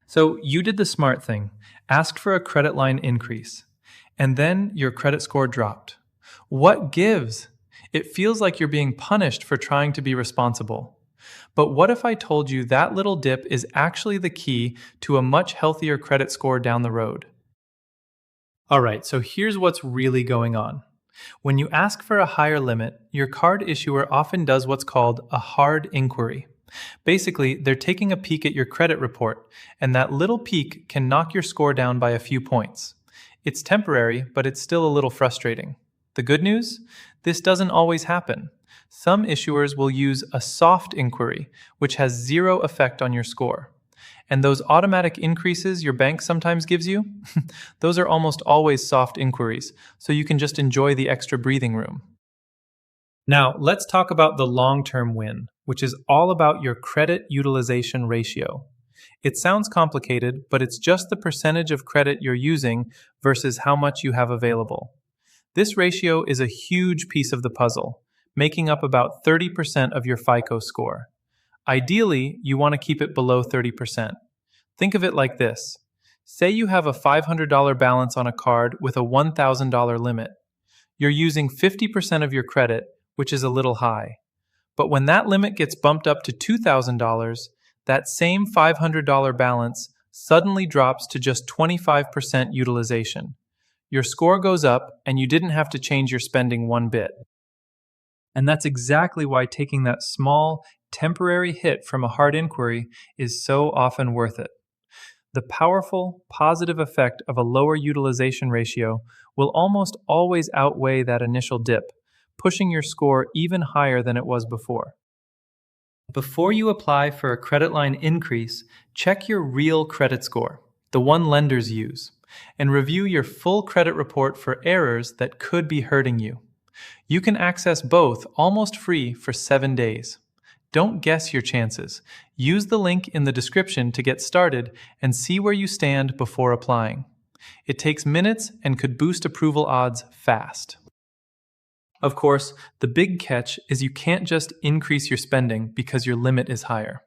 So you did the smart thing, asked for a credit line increase, and then your credit score dropped. What gives? It feels like you're being punished for trying to be responsible. But what if I told you that little dip is actually the key to a much healthier credit score down the road? All right, so here's what's really going on. When you ask for a higher limit, your card issuer often does what's called a hard inquiry. Basically, they're taking a peek at your credit report, and that little peek can knock your score down by a few points. It's temporary, but it's still a little frustrating. The good news? This doesn't always happen. Some issuers will use a soft inquiry, which has zero effect on your score. And those automatic increases your bank sometimes gives you, those are almost always soft inquiries, so you can just enjoy the extra breathing room. Now, let's talk about the long-term win, which is all about your credit utilization ratio. It sounds complicated, but it's just the percentage of credit you're using versus how much you have available. This ratio is a huge piece of the puzzle, making up about 30% of your FICO score. Ideally, you want to keep it below 30%. Think of it like this. Say you have a $500 balance on a card with a $1,000 limit. You're using 50% of your credit, which is a little high. But when that limit gets bumped up to $2,000, that same $500 balance suddenly drops to just 25% utilization. Your score goes up, and you didn't have to change your spending one bit. And that's exactly why taking that small, temporary hit from a hard inquiry is so often worth it. The powerful, positive effect of a lower utilization ratio will almost always outweigh that initial dip, pushing your score even higher than it was before. Before you apply for a credit line increase, check your real credit score, the one lenders use, and review your full credit report for errors that could be hurting you. You can access both almost free for 7 days. Don't guess your chances. Use the link in the description to get started and see where you stand before applying. It takes minutes and could boost approval odds fast. Of course, the big catch is you can't just increase your spending because your limit is higher.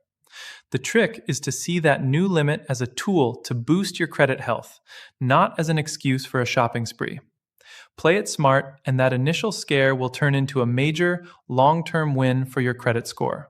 The trick is to see that new limit as a tool to boost your credit health, not as an excuse for a shopping spree. Play it smart, and that initial scare will turn into a major, long-term win for your credit score.